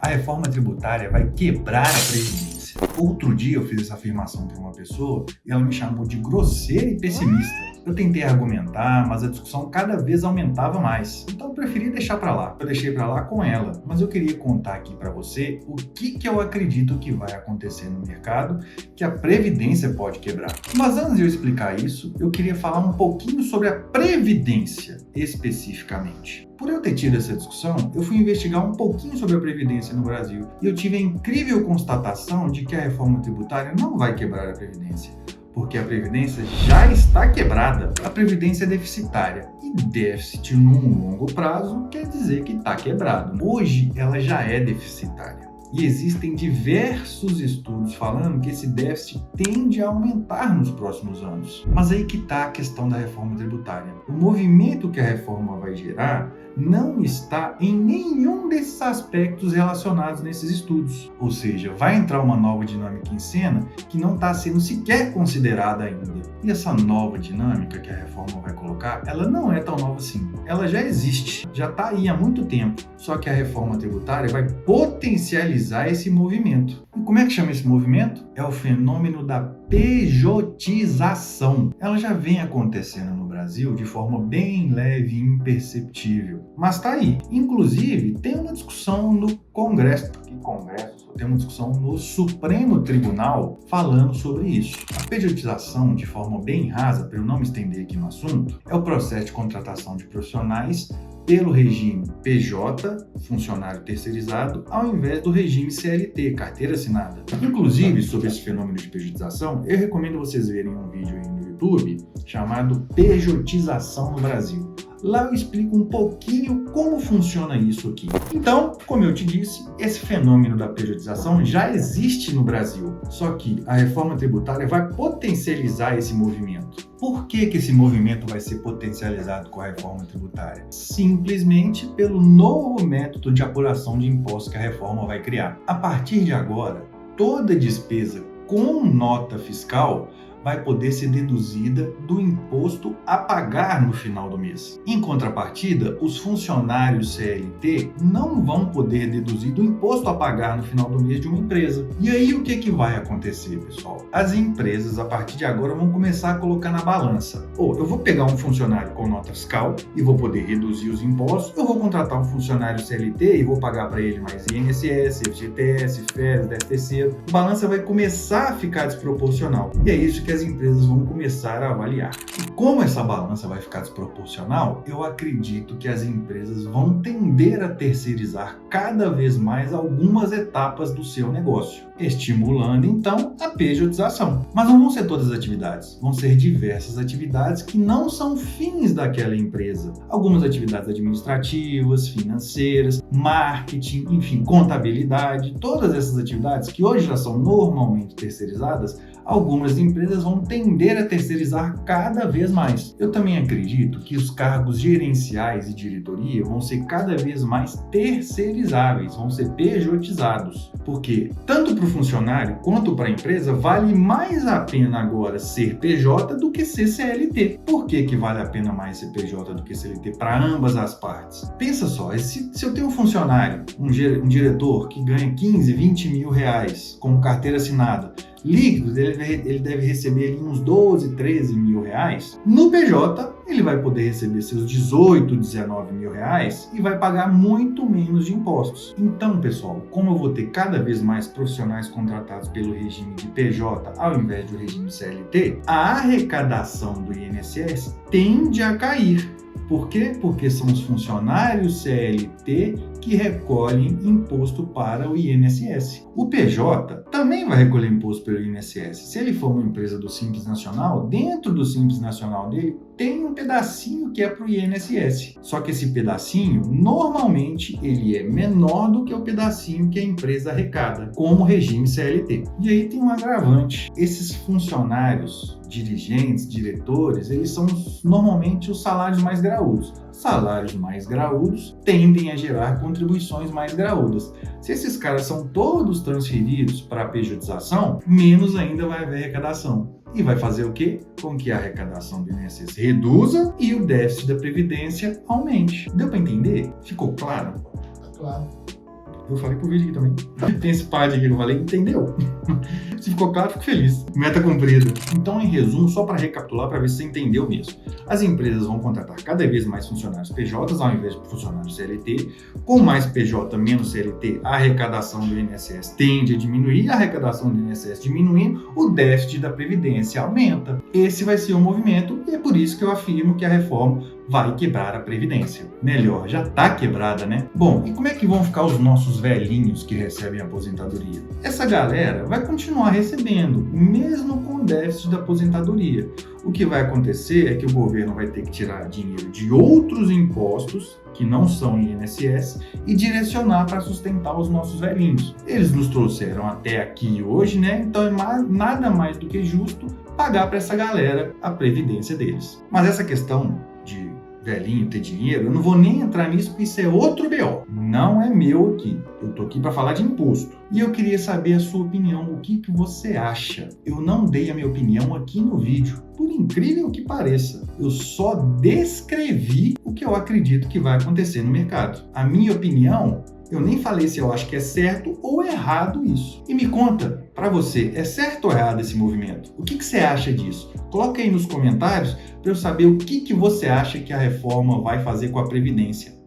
reforma tributária vai quebrar a Previdência. Outro dia eu fiz essa afirmação para uma pessoa e ela me chamou de grosseiro e pessimista. Eu tentei argumentar, mas a discussão cada vez aumentava mais. Então eu preferi deixar para lá. Eu deixei para lá com ela, mas eu queria contar aqui para você o que eu acredito que vai acontecer no mercado que a Previdência pode quebrar. Mas antes de eu explicar isso, eu queria falar um pouquinho sobre a Previdência especificamente. Por eu ter tido essa discussão, eu fui investigar um pouquinho sobre a Previdência no Brasil e eu tive a incrível constatação de que a reforma tributária não vai quebrar a Previdência, porque a Previdência já está quebrada. A Previdência é deficitária e déficit num longo prazo quer dizer que está quebrado. Hoje ela já é deficitária. E existem diversos estudos falando que esse déficit tende a aumentar nos próximos anos. Mas aí que está a questão da reforma tributária. O movimento que a reforma vai gerar não está em nenhum desses aspectos relacionados nesses estudos. Ou seja, vai entrar uma nova dinâmica em cena que não está sendo sequer considerada ainda. E essa nova dinâmica que a reforma vai colocar, ela não é tão nova assim. Ela já existe, já está aí há muito tempo. Só que a reforma tributária vai potencializar esse movimento. E como é que chama esse movimento? É o fenômeno da pejotização. Ela já vem acontecendo no Brasil de forma bem leve e imperceptível, mas está aí. Inclusive, tem uma discussão no Congresso, tem uma discussão no Supremo Tribunal falando sobre isso. A pejotização, de forma bem rasa, para eu não me estender aqui no assunto, é o processo de contratação de profissionais pelo regime PJ, funcionário terceirizado, ao invés do regime CLT, carteira assinada. Inclusive, sobre esse fenômeno de pejotização, eu recomendo vocês verem um vídeo aí no YouTube chamado Pejotização no Brasil. Lá eu explico um pouquinho como funciona isso aqui. Então, como eu te disse, esse fenômeno da pejotização já existe no Brasil, só que a reforma tributária vai potencializar esse movimento. Por que esse movimento vai ser potencializado com a reforma tributária? Simplesmente pelo novo método de apuração de impostos que a reforma vai criar. A partir de agora, toda despesa com nota fiscal vai poder ser deduzida do imposto a pagar no final do mês. Em contrapartida, os funcionários CLT não vão poder deduzir do imposto a pagar no final do mês de uma empresa. E aí o que vai acontecer, pessoal? As empresas, a partir de agora, vão começar a colocar na balança. Eu vou pegar um funcionário com nota fiscal e vou poder reduzir os impostos, eu vou contratar um funcionário CLT e vou pagar para ele mais INSS, FGTS, férias, 13º. A balança vai começar a ficar desproporcional. E é isso que as empresas vão começar a avaliar. E como essa balança vai ficar desproporcional, eu acredito que as empresas vão tender a terceirizar cada vez mais algumas etapas do seu negócio, estimulando então a pejotização. Mas não vão ser todas as atividades, vão ser diversas atividades que não são fins daquela empresa. Algumas atividades administrativas, financeiras, marketing, enfim, contabilidade, todas essas atividades que hoje já são normalmente terceirizadas, algumas empresas vão tender a terceirizar cada vez mais. Eu também acredito que os cargos gerenciais e diretoria vão ser cada vez mais terceirizáveis, vão ser pejotizados, porque tanto para o funcionário quanto para a empresa vale mais a pena agora ser PJ do que ser CLT. Por que vale a pena mais ser PJ do que CLT para ambas as partes? Pensa só, se eu tenho um funcionário, um diretor que ganha 15, 20 mil reais com carteira assinada, líquidos, ele deve receber ali uns 12, 13 mil reais. No PJ, ele vai poder receber seus 18, 19 mil reais e vai pagar muito menos de impostos. Então, pessoal, como eu vou ter cada vez mais profissionais contratados pelo regime de PJ ao invés do regime CLT, a arrecadação do INSS tende a cair. Por quê? Porque são os funcionários CLT que recolhem imposto para o INSS. O PJ também vai recolher imposto pelo INSS. Se ele for uma empresa do Simples Nacional, dentro do Simples Nacional dele tem um pedacinho que é para o INSS. Só que esse pedacinho, normalmente, ele é menor do que o pedacinho que a empresa arrecada, como regime CLT. E aí tem um agravante. Esses funcionários, dirigentes, diretores, eles são normalmente os salários mais graúdos. Salários mais graúdos tendem a gerar contribuições mais graúdas. Se esses caras são todos transferidos para a pejotização, menos ainda vai haver arrecadação. E vai fazer o quê? Com que a arrecadação do INSS reduza e o déficit da Previdência aumente. Deu para entender? Ficou claro? Claro. Eu falei pro vídeo aqui também. Tem esse parte aqui que eu falei, entendeu? Se ficou claro, fico feliz. Meta cumprida. Então, em resumo, só para recapitular, para ver se você entendeu mesmo. As empresas vão contratar cada vez mais funcionários PJs ao invés de funcionários CLT. Com mais PJ, menos CLT, a arrecadação do INSS tende a diminuir. A arrecadação do INSS diminuindo, o déficit da Previdência aumenta. Esse vai ser o movimento e é por isso que eu afirmo que a reforma vai quebrar a Previdência. Melhor, já tá quebrada, né? Bom, e como é que vão ficar os nossos velhinhos que recebem aposentadoria? Essa galera vai continuar recebendo, mesmo com o déficit da aposentadoria. O que vai acontecer é que o governo vai ter que tirar dinheiro de outros impostos, que não são INSS, e direcionar para sustentar os nossos velhinhos. Eles nos trouxeram até aqui hoje, né? Então é nada mais do que justo pagar para essa galera a previdência deles. Mas essa questão de velhinho ter dinheiro, eu não vou nem entrar nisso porque isso é outro BO. Não é meu aqui. Eu tô aqui para falar de imposto. E eu queria saber a sua opinião. O que você acha? Eu não dei a minha opinião aqui no vídeo. Por incrível que pareça, eu só descrevi o que eu acredito que vai acontecer no mercado. A minha opinião, eu nem falei se eu acho que é certo ou errado isso. E me conta, para você, é certo ou errado esse movimento? O que você acha disso? Coloca aí nos comentários para eu saber o que você acha que a reforma vai fazer com a Previdência.